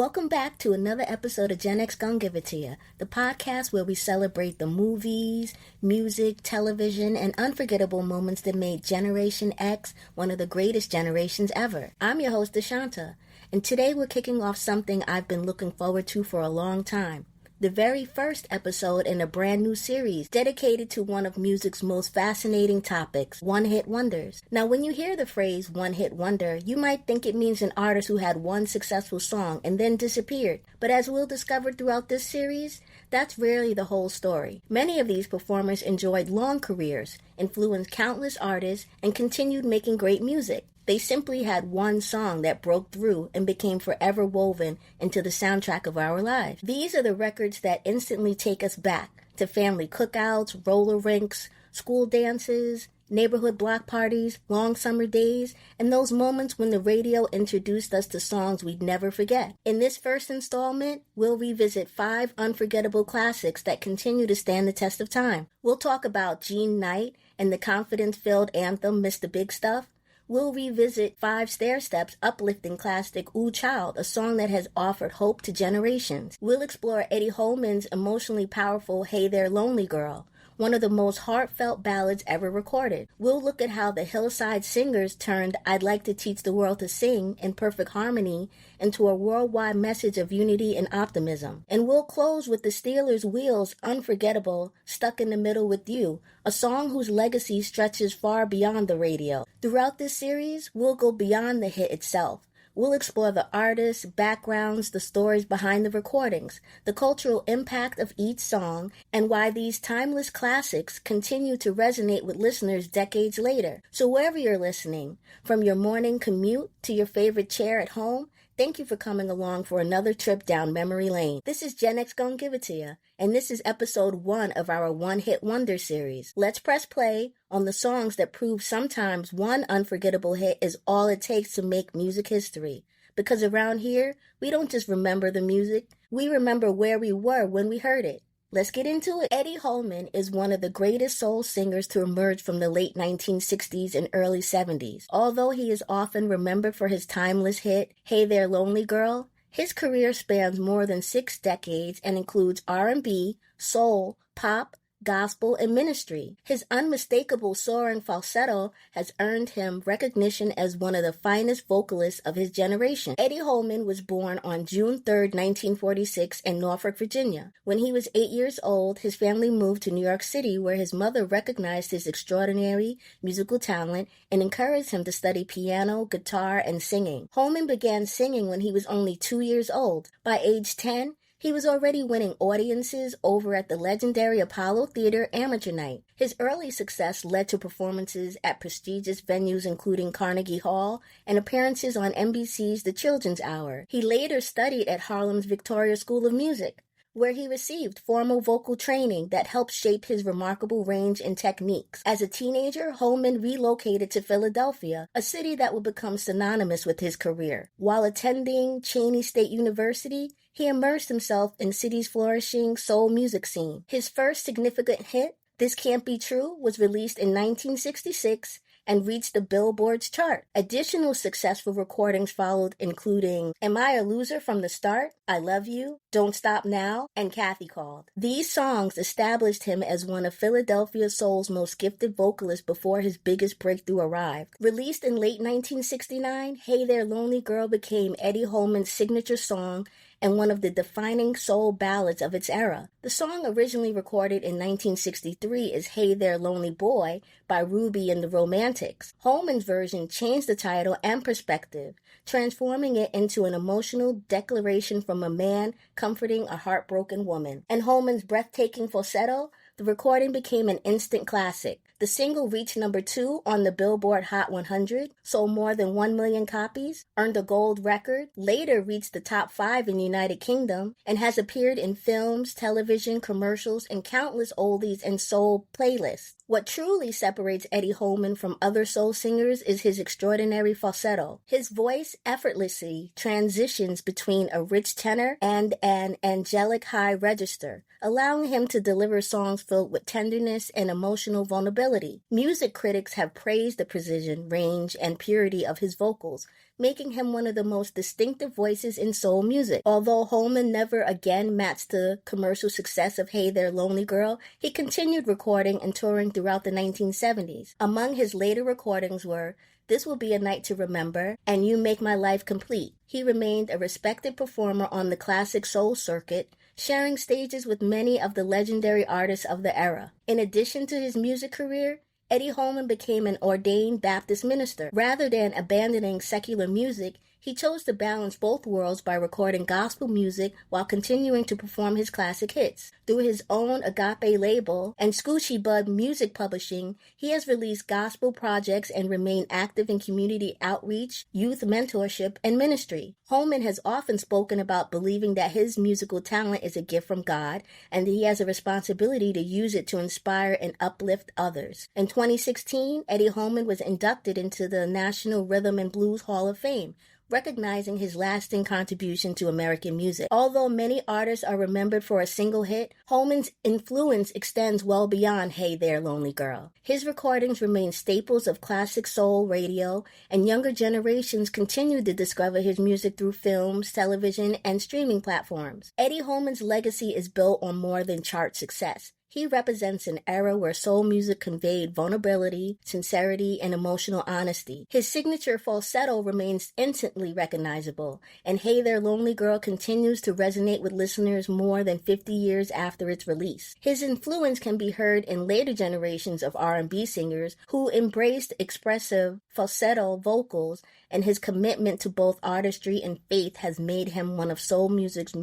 Welcome back to another episode of Gen X Gon' Give It To Ya, the podcast where we celebrate the movies, music, television, and unforgettable moments that made Generation X one of the greatest generations ever. I'm your host, Deshanta, and today we're kicking off something I've been looking forward to for a long time. The very first episode in a brand new series dedicated to one of music's most fascinating topics, one-hit wonders. Now, when you hear the phrase one-hit wonder, you might think it means an artist who had one successful song and then disappeared. But as we'll discover throughout this series, that's rarely the whole story. Many of these performers enjoyed long careers, influenced countless artists, and continued making great music. They simply had one song that broke through and became forever woven into the soundtrack of our lives. These are the records that instantly take us back to family cookouts, roller rinks, school dances, neighborhood block parties, long summer days, and those moments when the radio introduced us to songs we'd never forget. In this first installment, we'll revisit 5 unforgettable classics that continue to stand the test of time. We'll talk about Jean Knight and the confidence-filled anthem, Mr. Big Stuff. We'll revisit Five Stairsteps' uplifting classic, Ooh Child, a song that has offered hope to generations. We'll explore Eddie Holman's emotionally powerful Hey There Lonely Girl, one of the most heartfelt ballads ever recorded. We'll look at how the Hillside Singers turned I'd Like to Teach the World to Sing in perfect harmony into a worldwide message of unity and optimism. And we'll close with the Steelers' Wheels' unforgettable Stuck in the Middle with You, a song whose legacy stretches far beyond the radio. Throughout this series, we'll go beyond the hit itself. We'll explore the artists, backgrounds, the stories behind the recordings, the cultural impact of each song, and why these timeless classics continue to resonate with listeners decades later. So wherever you're listening, from your morning commute to your favorite chair at home, thank you for coming along for another trip down memory lane. This is Gen X Gon' Give It To Ya, and this is episode 1 of our One-Hit Wonder series. Let's press play on the songs that prove sometimes one unforgettable hit is all it takes to make music history. Because around here, we don't just remember the music, we remember where we were when we heard it. Let's get into it. Eddie Holman is one of the greatest soul singers to emerge from the late 1960s and early 70s. Although he is often remembered for his timeless hit, Hey There Lonely Girl, his career spans more than 6 decades and includes R&B, soul, pop, gospel, and ministry. His unmistakable soaring falsetto has earned him recognition as one of the finest vocalists of his generation. Eddie Holman was born on June 3, 1946 in Norfolk, Virginia. When he was 8 years old, his family moved to New York City, where his mother recognized his extraordinary musical talent and encouraged him to study piano, guitar, and singing. Holman began singing when he was only 2 years old. By age 10, he was already winning audiences over at the legendary Apollo Theater Amateur Night. His early success led to performances at prestigious venues including Carnegie Hall and appearances on NBC's The Children's Hour. He later studied at Harlem's Victoria School of Music, where he received formal vocal training that helped shape his remarkable range and techniques. As a teenager, Holman relocated to Philadelphia, a city that would become synonymous with his career. While attending Cheyney State University, he immersed himself in the city's flourishing soul music scene. His first significant hit, This Can't Be True, was released in 1966 and reached the Billboard's chart. Additional successful recordings followed, including Am I a Loser from the Start, I Love You, Don't Stop Now, and Kathy Called. These songs established him as one of Philadelphia soul's most gifted vocalists before his biggest breakthrough arrived. Released in late 1969, Hey There Lonely Girl became Eddie Holman's signature song and one of the defining soul ballads of its era. The song, originally recorded in 1963, is Hey There Lonely Boy by Ruby and the Romantics. Holman's version changed the title and perspective, transforming it into an emotional declaration from a man comforting a heartbroken woman. And Holman's breathtaking falsetto, the recording became an instant classic. The single reached number 2 on the Billboard Hot 100, sold more than 1 million copies, earned a gold record, later reached the top 5 in the United Kingdom, and has appeared in films, television, commercials, and countless oldies and soul playlists. What truly separates Eddie Holman from other soul singers is his extraordinary falsetto. His voice effortlessly transitions between a rich tenor and an angelic high register, allowing him to deliver songs filled with tenderness and emotional vulnerability. versatility. Music critics have praised the precision, range, and purity of his vocals, making him one of the most distinctive voices in soul music. Although Holman never again matched the commercial success of Hey There Lonely Girl, he continued recording and touring throughout the 1970s. Among his later recordings were This Will Be a Night to Remember and You Make My Life Complete. He remained a respected performer on the classic soul circuit, sharing stages with many of the legendary artists of the era. In addition to his music career, Eddie Holman became an ordained Baptist minister. Rather than abandoning secular music, he chose to balance both worlds by recording gospel music while continuing to perform his classic hits. Through his own Agape label and Scoochie Bud Music Publishing, he has released gospel projects and remained active in community outreach, youth mentorship, and ministry. Holman has often spoken about believing that his musical talent is a gift from God and that he has a responsibility to use it to inspire and uplift others. In 2016, Eddie Holman was inducted into the National Rhythm and Blues Hall of Fame, recognizing his lasting contribution to American music. Although many artists are remembered for a single hit, Holman's influence extends well beyond Hey There Lonely Girl. His recordings remain staples of classic soul radio, and younger generations continue to discover his music through films, television, and streaming platforms. Eddie Holman's legacy is built on more than chart success. He represents an era where soul music conveyed vulnerability, sincerity, and emotional honesty. His signature falsetto remains instantly recognizable, and Hey There Lonely Girl continues to resonate with listeners more than 50 years after its release. His influence can be heard in later generations of R&B singers who embraced expressive falsetto vocals, and his commitment to both artistry and faith has made him one of soul music's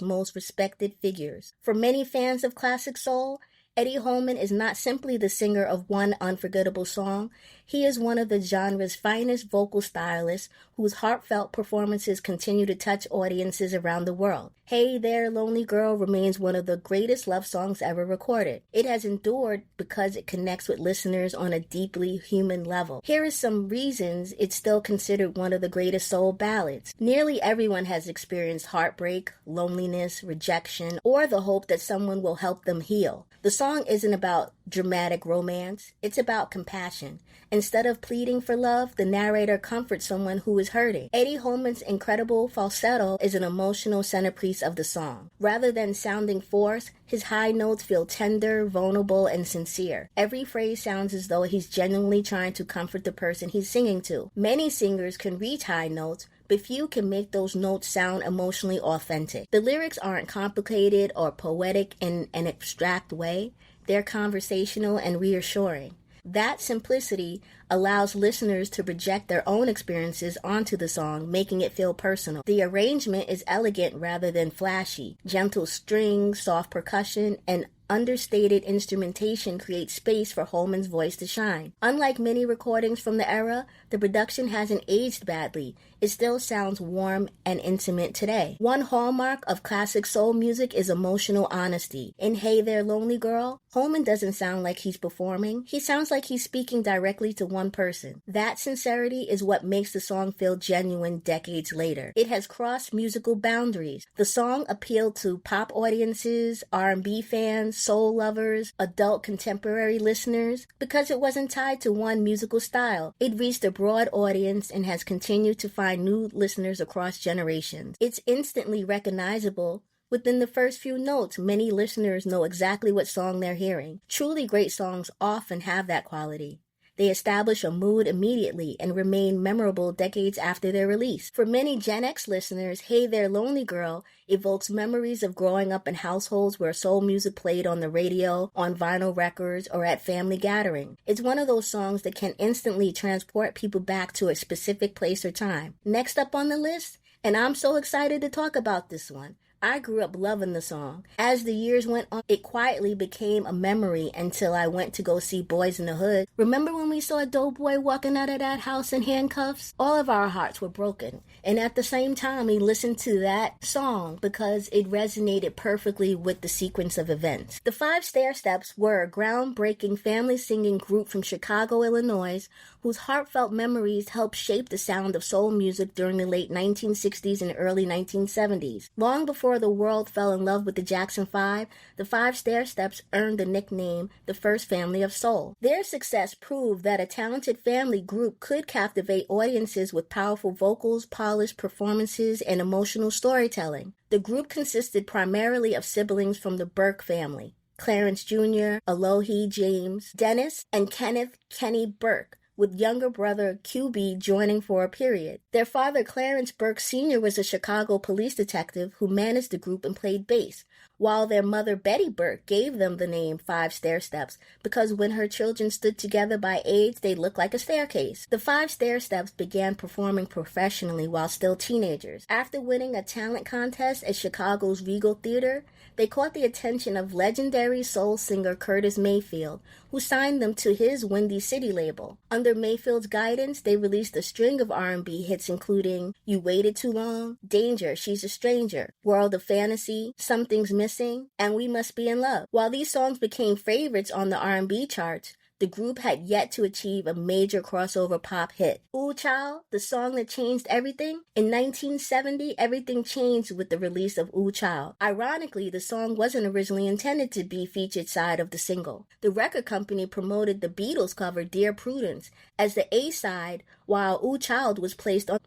most respected figures. For many fans of classic soul, Eddie Holman is not simply the singer of one unforgettable song. He is one of the genre's finest vocal stylists whose heartfelt performances continue to touch audiences around the world. Hey There Lonely Girl remains one of the greatest love songs ever recorded. It has endured because it connects with listeners on a deeply human level. Here are some reasons it's still considered one of the greatest soul ballads. Nearly everyone has experienced heartbreak, loneliness, rejection, or the hope that someone will help them heal. The song isn't about dramatic romance, it's about compassion. Instead of pleading for love, the narrator comforts someone who is hurting. Eddie Holman's incredible falsetto is an emotional centerpiece of the song. Rather than sounding forced, his high notes feel tender, vulnerable, and sincere. Every phrase sounds as though he's genuinely trying to comfort the person he's singing to. Many singers can reach high notes, but few can make those notes sound emotionally authentic. The lyrics aren't complicated or poetic in an abstract way. They're conversational and reassuring. That simplicity allows listeners to project their own experiences onto the song, making it feel personal. The arrangement is elegant rather than flashy. Gentle strings, soft percussion, and understated instrumentation create space for Holman's voice to shine. Unlike many recordings from the era, the production hasn't aged badly. It still sounds warm and intimate today. One hallmark of classic soul music is emotional honesty. In Hey There Lonely Girl, Holman doesn't sound like he's performing. He sounds like he's speaking directly to one person. That sincerity is what makes the song feel genuine decades later. It has crossed musical boundaries. The song appealed to pop audiences, R&B fans, soul lovers, adult contemporary listeners. Because it wasn't tied to one musical style, it reached a broad audience and has continued to find new listeners across generations. It's instantly recognizable. Within the first few notes, many listeners know exactly what song they're hearing. Truly great songs often have that quality. They establish a mood immediately and remain memorable decades after their release. For many Gen X listeners, Hey There Lonely Girl evokes memories of growing up in households where soul music played on the radio, on vinyl records, or at family gatherings. It's one of those songs that can instantly transport people back to a specific place or time. Next up on the list, and I'm so excited to talk about this one, I grew up loving the song. As the years went on, it quietly became a memory until I went to go see Boys in the Hood. Remember when we saw Doughboy walking out of that house in handcuffs? All of our hearts were broken. And at the same time, we listened to that song because it resonated perfectly with the sequence of events. The Five Stairsteps were a groundbreaking family singing group from Chicago, Illinois, whose heartfelt memories helped shape the sound of soul music during the late 1960s and early 1970s. Long before before the world fell in love with the Jackson 5, the Five Stairsteps earned the nickname the first family of soul. Their success proved that a talented family group could captivate audiences with powerful vocals, polished performances, and emotional storytelling. The group consisted primarily of siblings from the Burke family: Clarence Jr., Alohi James, Dennis, and Kenneth Kenny Burke, with younger brother QB joining for a period. Their father, Clarence Burke Sr., was a Chicago police detective who managed the group and played bass, while their mother, Betty Burke, gave them the name Five Stair Steps because when her children stood together by age, they looked like a staircase. The Five Stair Steps began performing professionally while still teenagers. After winning a talent contest at Chicago's Regal Theater, they caught the attention of legendary soul singer Curtis Mayfield, who signed them to his Windy City label. Under Mayfield's guidance, they released a string of R&B hits including You Waited Too Long, Danger, She's a Stranger, World of Fantasy, Something's Missing, and We Must Be in Love. While these songs became favorites on the R&B charts, the group had yet to achieve a major crossover pop hit. Ooh Child, the song that changed everything? In 1970, everything changed with the release of Ooh Child. Ironically, the song wasn't originally intended to be featured side of the single. The record company promoted the Beatles cover Dear Prudence as the A-side, while Ooh Child was placed on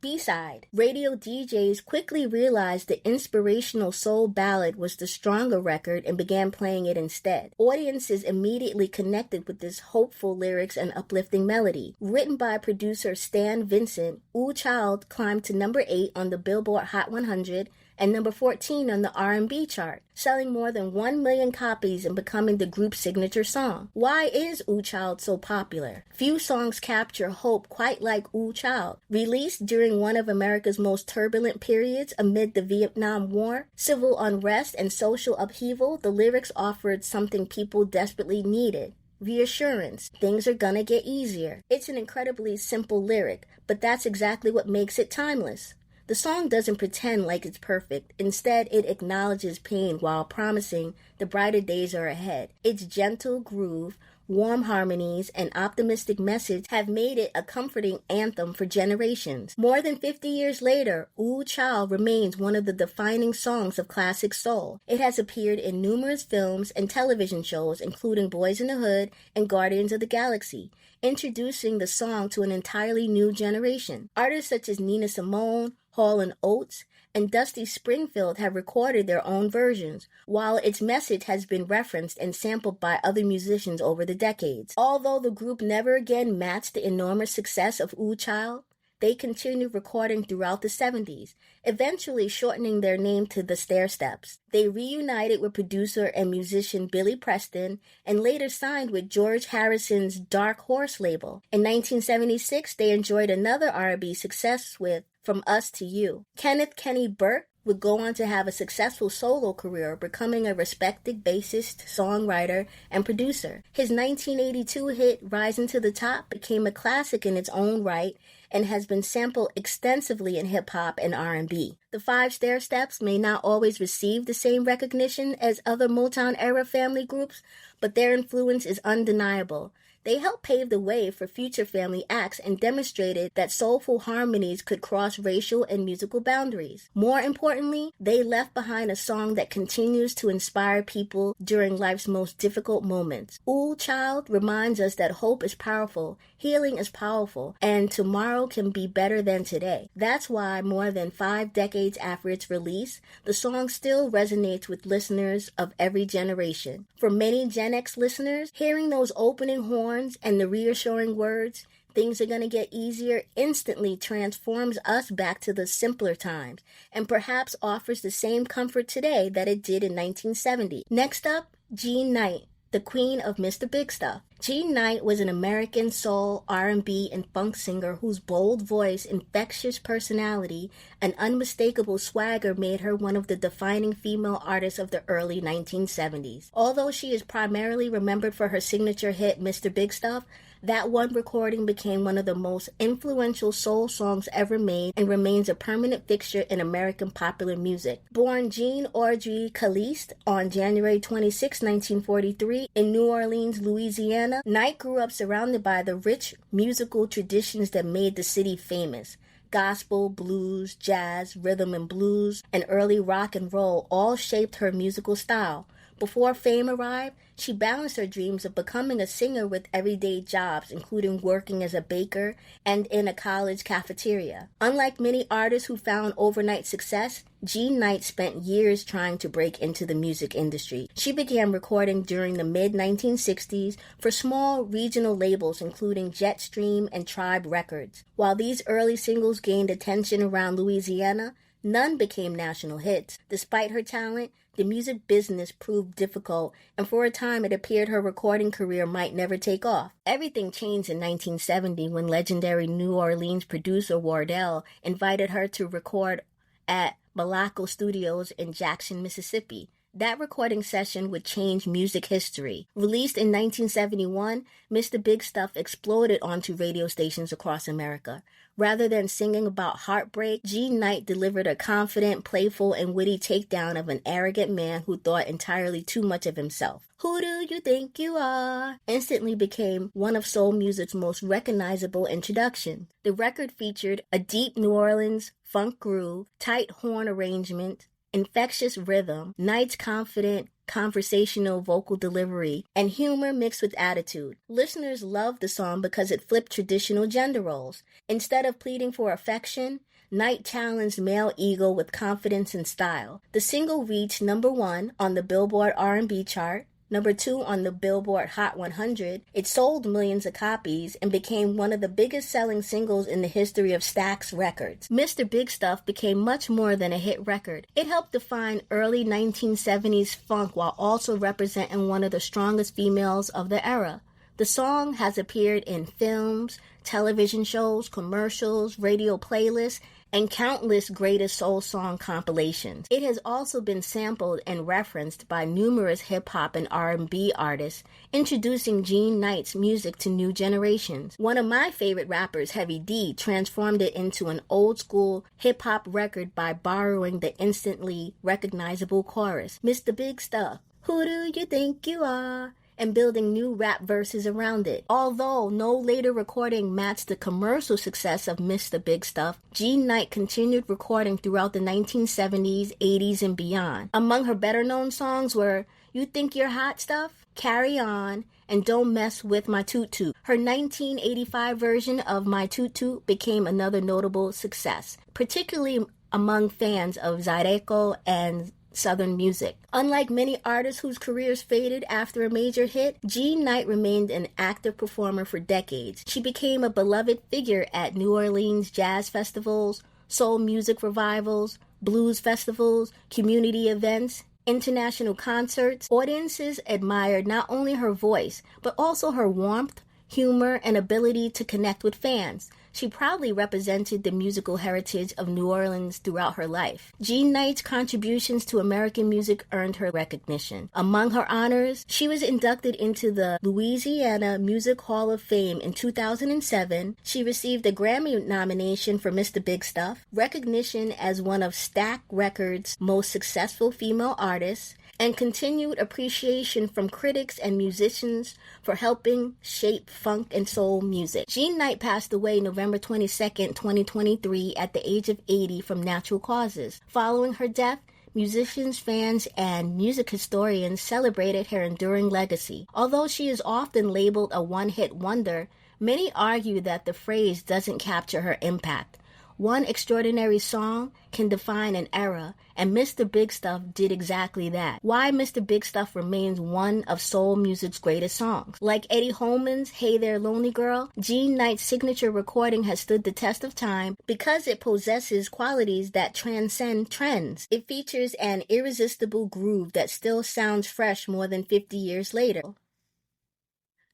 B-side. Radio DJs quickly realized the inspirational soul ballad was the stronger record and began playing it instead. Audiences immediately connected with this hopeful lyrics and uplifting melody. Written by producer Stan Vincent, Ooh Child climbed to number 8 on the Billboard Hot 100 and number 14 on the R&B chart, selling more than 1 million copies and becoming the group's signature song. Why is Ooh Child so popular? Few songs capture hope quite like Ooh Child. Released during one of America's most turbulent periods amid the Vietnam War, civil unrest, and social upheaval, the lyrics offered something people desperately needed: reassurance. Things are gonna get easier. It's an incredibly simple lyric, but that's exactly what makes it timeless. The song doesn't pretend like it's perfect. Instead, it acknowledges pain while promising the brighter days are ahead. Its gentle groove, warm harmonies, and optimistic message have made it a comforting anthem for generations. More than 50 years later, Ooh Child remains one of the defining songs of classic soul. It has appeared in numerous films and television shows, including Boys in the Hood and Guardians of the Galaxy, introducing the song to an entirely new generation. Artists such as Nina Simone, Hall & Oates, and Dusty Springfield have recorded their own versions, while its message has been referenced and sampled by other musicians over the decades. Although the group never again matched the enormous success of Ooh Child, they continued recording throughout the 70s, eventually shortening their name to the Stairsteps. They reunited with producer and musician Billy Preston and later signed with George Harrison's Dark Horse label. In 1976, they enjoyed another R&B success with From Us to You. Kenneth Kenny Burke would go on to have a successful solo career, becoming a respected bassist, songwriter, and producer. His 1982 hit Rising to the Top became a classic in its own right and has been sampled extensively in hip-hop and R&B. The Five Stair Steps may not always receive the same recognition as other Motown-era family groups, but their influence is undeniable. They helped pave the way for future family acts and demonstrated that soulful harmonies could cross racial and musical boundaries. More importantly, they left behind a song that continues to inspire people during life's most difficult moments. Ooh Child reminds us that hope is powerful, healing is powerful, and tomorrow can be better than today. That's why more than 5 decades after its release, the song still resonates with listeners of every generation. For many Gen X listeners, hearing those opening horns and the reassuring words, things are going to get easier, instantly transforms us back to the simpler times and perhaps offers the same comfort today that it did in 1970. Next up, Jean Knight, the queen of Mr. Big Stuff. Jean Knight was an American soul, R&B, and funk singer whose bold voice, infectious personality, and unmistakable swagger made her one of the defining female artists of the early 1970s. Although she is primarily remembered for her signature hit, Mr. Big Stuff, that one recording became one of the most influential soul songs ever made and remains a permanent fixture in American popular music. Born Jean Audrey Caliste on January 26, 1943, in New Orleans, Louisiana, Knight grew up surrounded by the rich musical traditions that made the city famous: Gospel, blues, jazz, rhythm and blues, and early rock and roll all shaped her musical style. Before fame arrived, she balanced her dreams of becoming a singer with everyday jobs, including working as a baker and in a college cafeteria. Unlike many artists who found overnight success, Jean Knight spent years trying to break into the music industry. She began recording during the mid-1960s for small regional labels including Jetstream and Tribe Records. While these early singles gained attention around Louisiana, none became national hits. Despite her talent, the music business proved difficult, and for a time it appeared her recording career might never take off. Everything changed in 1970 when legendary New Orleans producer Wardell invited her to record at Malaco Studios in Jackson, Mississippi. That recording session would change music history. Released in 1971, Mr. Big Stuff exploded onto radio stations across America. Rather than singing about heartbreak, Jean Knight delivered a confident, playful, and witty takedown of an arrogant man who thought entirely too much of himself. "Who do you think you are?" instantly became one of soul music's most recognizable introductions. The record featured a deep New Orleans funk groove, tight horn arrangement, infectious rhythm, Knight's confident, conversational vocal delivery, and humor mixed with attitude. Listeners loved the song because it flipped traditional gender roles. Instead of pleading for affection, Knight challenged male ego with confidence and style. The single reached number 1 on the Billboard R&B chart, number 2 on the Billboard Hot 100. It sold millions of copies and became one of the biggest selling singles in the history of Stax Records. Mr. Big Stuff became much more than a hit record. It helped define early 1970s funk while also representing one of the strongest females of the era. The song has appeared in films, television shows, commercials, radio playlists, and countless greatest soul song compilations. It has also been sampled and referenced by numerous hip-hop and R&B artists, introducing Jean Knight's music to new generations. One of my favorite rappers, Heavy D, transformed it into an old-school hip-hop record by borrowing the instantly recognizable chorus, "Mr. Big Stuff, who do you think you are?" and building new rap verses around it. Although no later recording matched the commercial success of Mr. Big Stuff, Jean Knight continued recording throughout the 1970s, 80s, and beyond. Among her better-known songs were "You Think You're Hot Stuff," "Carry On," and "Don't Mess With My Toot Toot." Her 1985 version of "My Toot Toot" became another notable success, particularly among fans of Zydeco and Southern music. Unlike many artists whose careers faded after a major hit, Jean Knight remained an active performer for decades. She became a beloved figure at New Orleans jazz festivals, soul music revivals, blues festivals, community events, international concerts. Audiences admired not only her voice, but also her warmth, humor, and ability to connect with fans. She proudly represented the musical heritage of New Orleans throughout her life. Jean Knight's contributions to American music earned her recognition. Among her honors, she was inducted into the Louisiana Music Hall of Fame in 2007. She received a Grammy nomination for Mr. Big Stuff, recognition as one of Stax Records' most successful female artists, and continued appreciation from critics and musicians for helping shape funk and soul music. Jean Knight passed away November 22nd, 2023 at the age of 80 from natural causes. Following her death, musicians, fans, and music historians celebrated her enduring legacy. Although she is often labeled a one-hit wonder, many argue that the phrase doesn't capture her impact. One extraordinary song can define an era, and Mr. Big Stuff did exactly that. Why Mr. Big Stuff remains one of soul music's greatest songs. Like Eddie Holman's "Hey There Lonely Girl," Jean Knight's signature recording has stood the test of time because it possesses qualities that transcend trends. It features an irresistible groove that still sounds fresh more than 50 years later.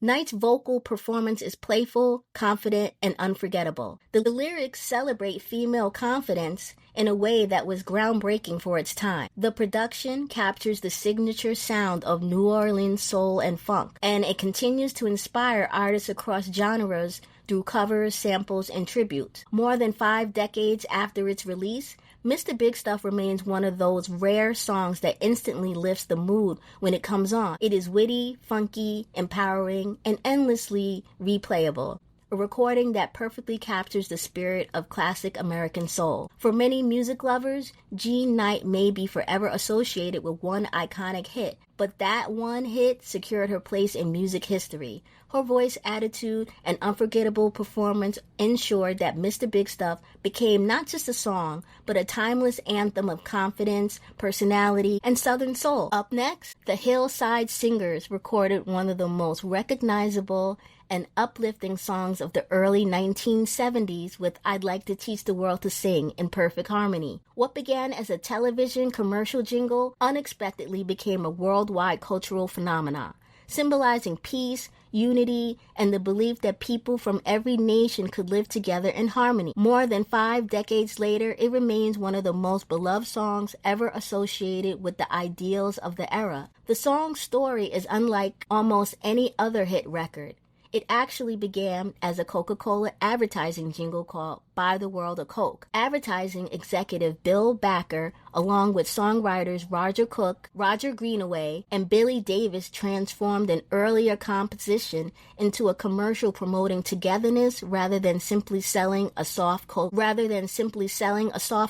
Knight's vocal performance is playful, confident, and unforgettable. The lyrics celebrate female confidence in a way that was groundbreaking for its time. The production captures the signature sound of New Orleans soul and funk, and it continues to inspire artists across genres through covers, samples, and tributes. More than 5 decades after its release, Mr. Big Stuff remains one of those rare songs that instantly lifts the mood when it comes on. It is witty, funky, empowering, and endlessly replayable. a recording that perfectly captures the spirit of classic American soul. For many music lovers, Jean Knight may be forever associated with one iconic hit, but that one hit secured her place in music history. Her voice, attitude, and unforgettable performance ensured that Mr. Big Stuff became not just a song, but a timeless anthem of confidence, personality, and Southern soul. Up next, the Hillside Singers recorded one of the most recognizable and uplifting songs of the early 1970s with I'd Like to Teach the World to Sing in perfect harmony. What began as a television commercial jingle unexpectedly became a worldwide cultural phenomenon, symbolizing peace, unity, and the belief that people from every nation could live together in harmony. More than 5 decades later, it remains one of the most beloved songs ever associated with the ideals of the era. The song's story is unlike almost any other hit record. It actually began as a Coca-Cola advertising jingle called Buy the World a Coke. Advertising executive Bill Backer, along with songwriters Roger Cook, Roger Greenaway, and Billy Davis, transformed an earlier composition into a commercial promoting togetherness rather than simply selling a soft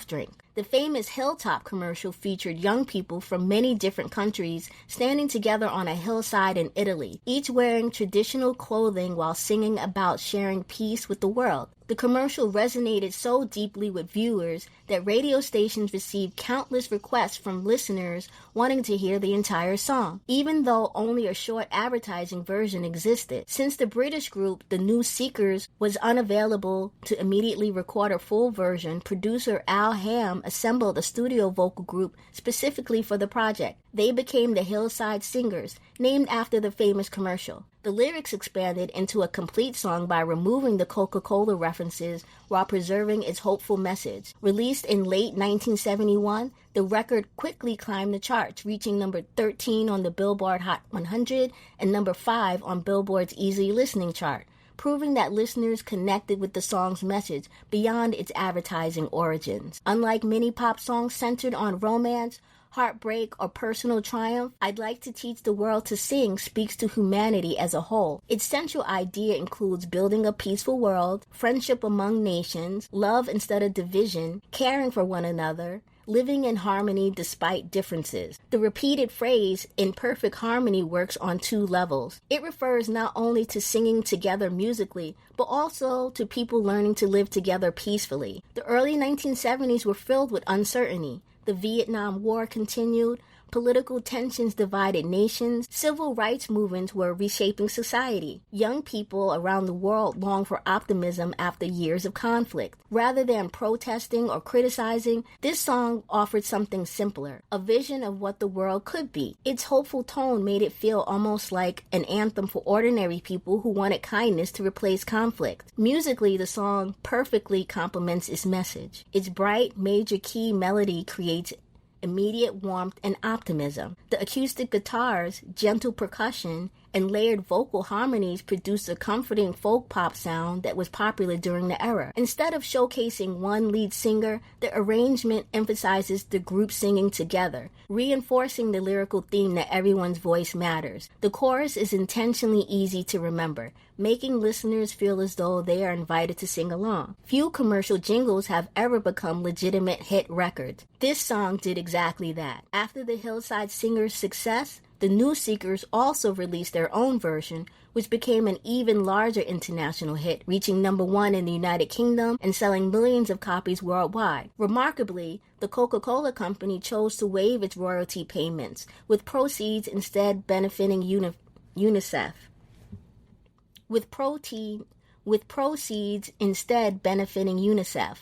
drink. The famous Hilltop commercial featured young people from many different countries standing together on a hillside in Italy, each wearing traditional clothing while singing about sharing peace with the world. The commercial resonated so deeply with viewers that radio stations received countless requests from listeners wanting to hear the entire song, even though only a short advertising version existed. Since the British group The New Seekers was unavailable to immediately record a full version, producer Al Hamm assembled a studio vocal group specifically for the project. They became the Hillside Singers, named after the famous commercial. The lyrics expanded into a complete song by removing the Coca-Cola references while preserving its hopeful message. Released in late 1971, the record quickly climbed the charts, reaching number 13 on the Billboard Hot 100 and number 5 on Billboard's Easy Listening chart, proving that listeners connected with the song's message beyond its advertising origins. Unlike many pop songs centered on romance, heartbreak, or personal triumph, I'd Like to Teach the World to Sing speaks to humanity as a whole. Its central idea includes building a peaceful world, friendship among nations, love instead of division, caring for one another, living in harmony despite differences. The repeated phrase, in perfect harmony, works on 2 levels. It refers not only to singing together musically, but also to people learning to live together peacefully. The early 1970s were filled with uncertainty. The Vietnam War continued, political tensions divided nations, civil rights movements were reshaping society. Young people around the world longed for optimism after years of conflict. Rather than protesting or criticizing, this song offered something simpler, a vision of what the world could be. Its hopeful tone made it feel almost like an anthem for ordinary people who wanted kindness to replace conflict. Musically, the song perfectly complements its message. Its bright, major key melody creates immediate warmth and optimism. The acoustic guitars, gentle percussion, and layered vocal harmonies produced a comforting folk pop sound that was popular during the era. Instead of showcasing one lead singer, the arrangement emphasizes the group singing together, reinforcing the lyrical theme that everyone's voice matters. The chorus is intentionally easy to remember, making listeners feel as though they are invited to sing along. Few commercial jingles have ever become legitimate hit records. This song did exactly that. After the Hillside Singers' success, the New Seekers also released their own version, which became an even larger international hit, reaching number 1 in the United Kingdom and selling millions of copies worldwide. Remarkably, the Coca-Cola Company chose to waive its royalty payments, with proceeds instead benefiting UNICEF. With proceeds instead benefiting UNICEF.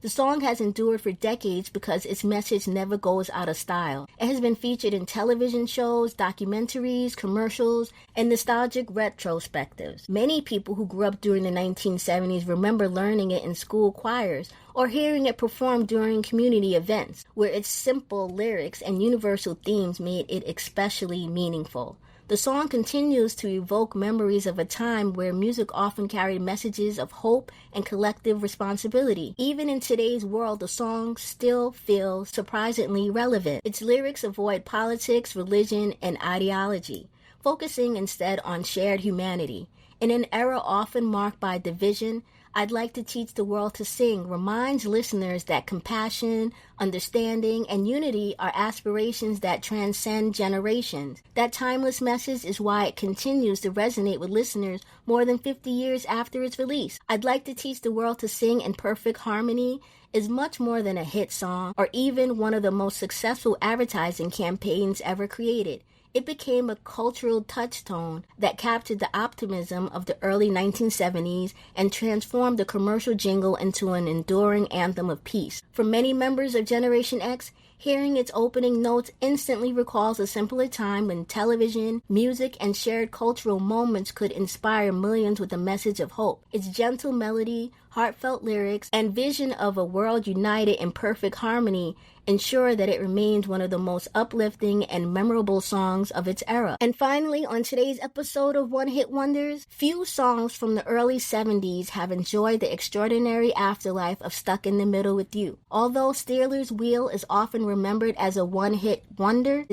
The song has endured for decades because its message never goes out of style. It has been featured in television shows, documentaries, commercials, and nostalgic retrospectives. Many people who grew up during the 1970s remember learning it in school choirs or hearing it performed during community events, where its simple lyrics and universal themes made it especially meaningful. The song continues to evoke memories of a time where music often carried messages of hope and collective responsibility. Even in today's world, the song still feels surprisingly relevant. Its lyrics avoid politics, religion, and ideology, focusing instead on shared humanity. In an era often marked by division, I'd like to teach the world to sing reminds listeners that compassion, understanding, and unity are aspirations that transcend generations. That timeless message is why it continues to resonate with listeners more than 50 years after its release. I'd like to teach the world to sing in perfect harmony is much more than a hit song or even one of the most successful advertising campaigns ever created. It became a cultural touchstone that captured the optimism of the early 1970s and transformed the commercial jingle into an enduring anthem of peace. For many members of Generation X, hearing its opening notes instantly recalls a simpler time when television, music, and shared cultural moments could inspire millions with a message of hope. Its gentle melody, heartfelt lyrics, and vision of a world united in perfect harmony ensure that it remains one of the most uplifting and memorable songs of its era. And finally, on today's episode of One Hit Wonders, few songs from the early 70s have enjoyed the extraordinary afterlife of Stuck in the Middle with You. Although Stealers Wheel is often remembered as a one-hit wonder,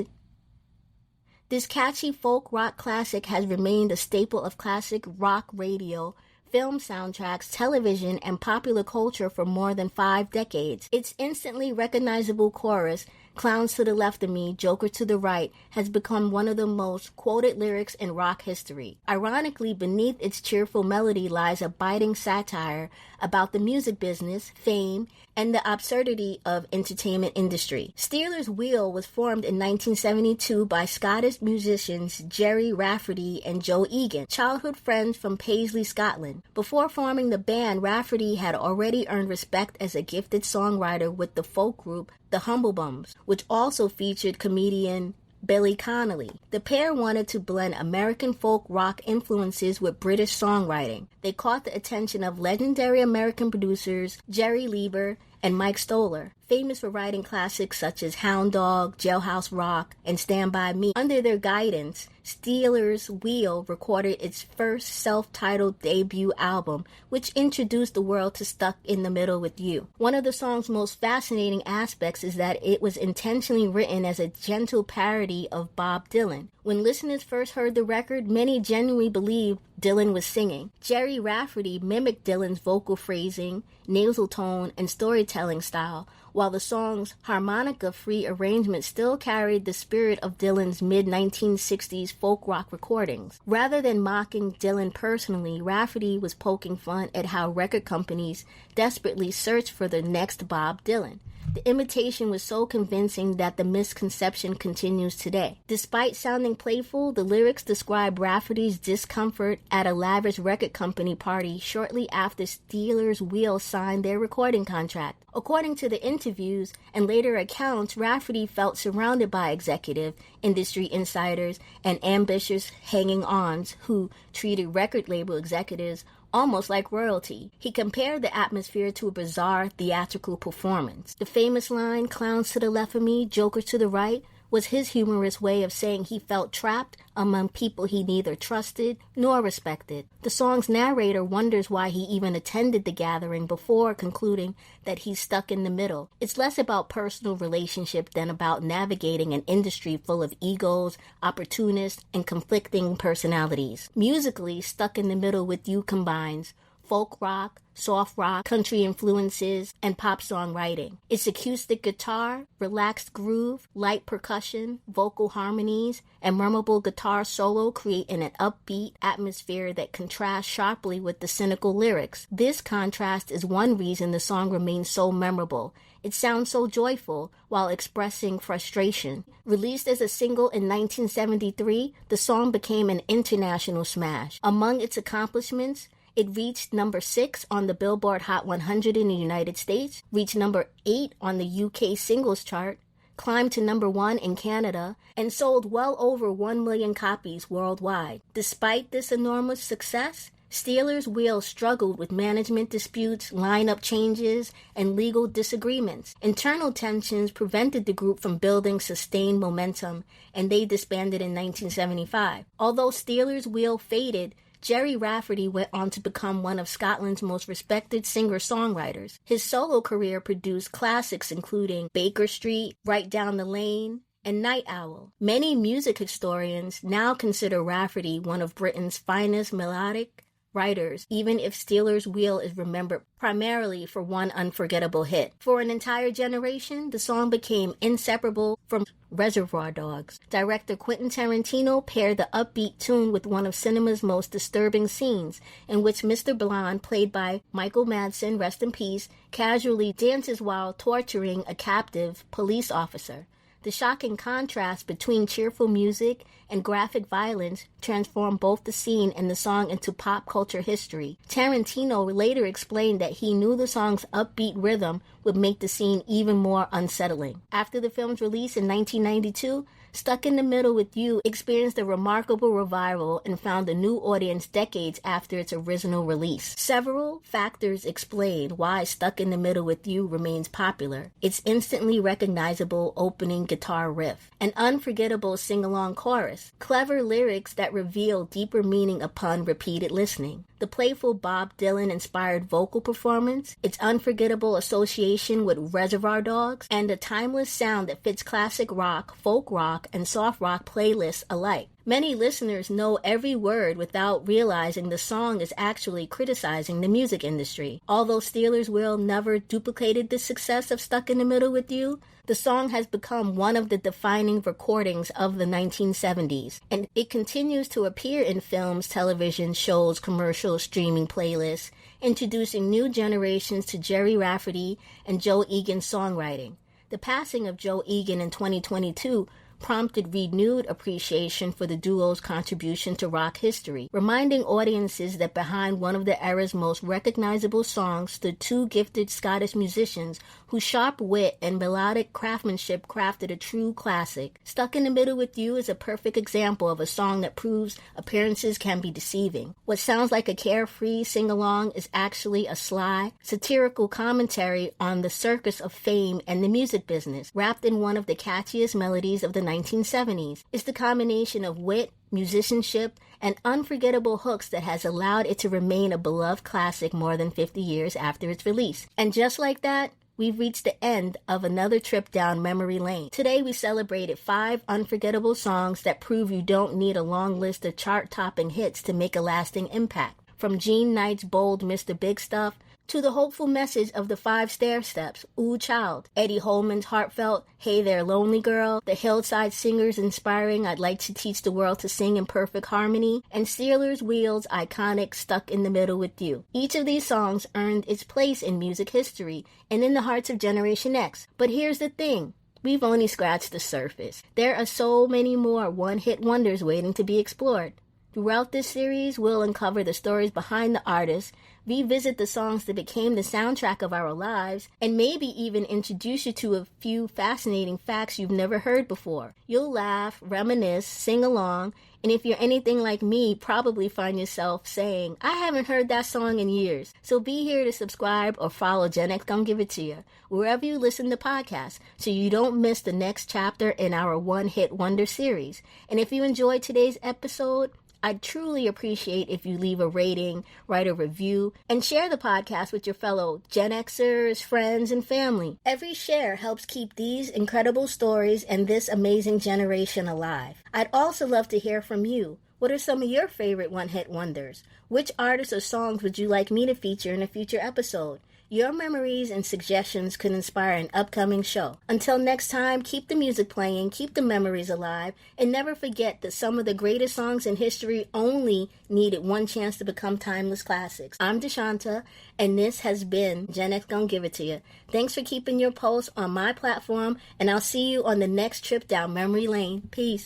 this catchy folk rock classic has remained a staple of classic rock radio, film soundtracks, television, and popular culture for more than 5 decades. Its instantly recognizable chorus, "Clowns to the left of me, Joker to the right," has become one of the most quoted lyrics in rock history. Ironically, beneath its cheerful melody lies a biting satire about the music business, fame, and the absurdity of entertainment industry. Stealers Wheel was formed in 1972 by Scottish musicians Gerry Rafferty and Joe Egan, childhood friends from Paisley, Scotland. Before forming the band, Rafferty had already earned respect as a gifted songwriter with the folk group The Humble Bums, which also featured comedian Billy Connolly. The pair wanted to blend American folk rock influences with British songwriting. They caught the attention of legendary American producers Jerry Leiber and Mike Stoller, famous for writing classics such as Hound Dog, Jailhouse Rock, and Stand By Me. Under their guidance, Stealers Wheel recorded its first self-titled debut album, which introduced the world to Stuck in the Middle with You. One of the song's most fascinating aspects is that it was intentionally written as a gentle parody of Bob Dylan. When listeners first heard the record, many genuinely believed Dylan was singing. Gerry Rafferty mimicked Dylan's vocal phrasing, nasal tone, and storytelling style, while the song's harmonica-free arrangement still carried the spirit of Dylan's mid-1960s folk rock recordings. Rather than mocking Dylan personally, Rafferty was poking fun at how record companies desperately searched for the next Bob Dylan. The imitation was so convincing that the misconception continues today. Despite sounding playful, the lyrics describe Rafferty's discomfort at a lavish record company party shortly after Stealers Wheel signed their recording contract. According to the interviews and later accounts, Rafferty felt surrounded by executive, industry insiders, and ambitious hanging-ons who treated record label executives almost like royalty. He compared the atmosphere to a bizarre theatrical performance. The famous line, "Clowns to the left of me, Joker to the right," was his humorous way of saying he felt trapped among people he neither trusted nor respected. The song's narrator wonders why he even attended the gathering before concluding that he's stuck in the middle. It's less about personal relationship than about navigating an industry full of egos, opportunists, and conflicting personalities. Musically, Stuck in the Middle with You combines folk rock, soft rock, country influences, and pop songwriting. Its acoustic guitar, relaxed groove, light percussion, vocal harmonies, and memorable guitar solo create an upbeat atmosphere that contrasts sharply with the cynical lyrics. This contrast is one reason the song remains so memorable. It sounds so joyful while expressing frustration. Released as a single in 1973, the song became an international smash. Among its accomplishments, it reached number 6 on the Billboard Hot 100 in the United States, reached number 8 on the UK singles chart, climbed to number 1 in Canada, and sold well over 1 million copies worldwide. Despite this enormous success, Stealers Wheel struggled with management disputes, lineup changes, and legal disagreements. Internal tensions prevented the group from building sustained momentum, and they disbanded in 1975. Although Stealers Wheel faded, Gerry Rafferty went on to become one of Scotland's most respected singer-songwriters. His solo career produced classics including Baker Street, Right Down the Lane, and Night Owl. Many music historians now consider Rafferty one of Britain's finest melodic writers, even if Stealers Wheel is remembered primarily for one unforgettable hit. For an entire generation, the song became inseparable from Reservoir Dogs. Director Quentin Tarantino paired the upbeat tune with one of cinema's most disturbing scenes, in which Mr. Blonde, played by Michael Madsen, rest in peace, casually dances while torturing a captive police officer. The shocking contrast between cheerful music and graphic violence transformed both the scene and the song into pop culture history. Tarantino later explained that he knew the song's upbeat rhythm would make the scene even more unsettling. After the film's release in 1992, Stuck in the Middle with You experienced a remarkable revival and found a new audience decades after its original release. Several factors explain why Stuck in the Middle with You remains popular. Its instantly recognizable opening guitar riff, an unforgettable sing-along chorus, clever lyrics that reveal deeper meaning upon repeated listening, the playful Bob Dylan-inspired vocal performance, its unforgettable association with Reservoir Dogs, and a timeless sound that fits classic rock, folk rock, and soft rock playlists alike. Many listeners know every word without realizing the song is actually criticizing the music industry. Although Stealers Wheel never duplicated the success of Stuck in the Middle with You, the song has become one of the defining recordings of the 1970s, and it continues to appear in films, television shows, commercials, streaming playlists, introducing new generations to Jerry Rafferty and Joe Egan's songwriting. The passing of Joe Egan in 2022 prompted renewed appreciation for the duo's contribution to rock history, reminding audiences that behind one of the era's most recognizable songs stood two gifted Scottish musicians whose sharp wit and melodic craftsmanship crafted a true classic. Stuck in the Middle with You is a perfect example of a song that proves appearances can be deceiving. What sounds like a carefree sing-along is actually a sly, satirical commentary on the circus of fame and the music business, wrapped in one of the catchiest melodies of the 1970s. It's the combination of wit, musicianship, and unforgettable hooks that has allowed it to remain a beloved classic more than 50 years after its release. And just like that, we've reached the end of another trip down memory lane. Today we celebrated 5 unforgettable songs that prove you don't need a long list of chart-topping hits to make a lasting impact. From Gene Knight's bold Mr. Big Stuff to the hopeful message of the Five Stair Steps, Ooh Child, Eddie Holman's heartfelt Hey There Lonely Girl, the Hillside Singers' inspiring I'd Like to Teach the World to Sing in Perfect Harmony, and Stealers Wheel's iconic Stuck in the Middle with You. Each of these songs earned its place in music history and in the hearts of Generation X. But here's the thing. We've only scratched the surface. There are so many more one-hit wonders waiting to be explored. Throughout this series, we'll uncover the stories behind the artists, revisit the songs that became the soundtrack of our lives, and maybe even introduce you to a few fascinating facts you've never heard before. You'll laugh, reminisce, sing along, and if you're anything like me, probably find yourself saying, I haven't heard that song in years. So be here to subscribe or follow Gen X Gon' Give It To You, wherever you listen to podcasts, so you don't miss the next chapter in our One Hit Wonder series. And if you enjoyed today's episode, I'd truly appreciate if you leave a rating, write a review, and share the podcast with your fellow Gen Xers, friends, and family. Every share helps keep these incredible stories and this amazing generation alive. I'd also love to hear from you. What are some of your favorite one-hit wonders? Which artists or songs would you like me to feature in a future episode? Your memories and suggestions could inspire an upcoming show. Until next time, keep the music playing, keep the memories alive, and never forget that some of the greatest songs in history only needed one chance to become timeless classics. I'm Deshanta, and this has been Gen X Gon' Give It To You. Thanks for keeping your pulse on my platform, and I'll see you on the next trip down memory lane. Peace.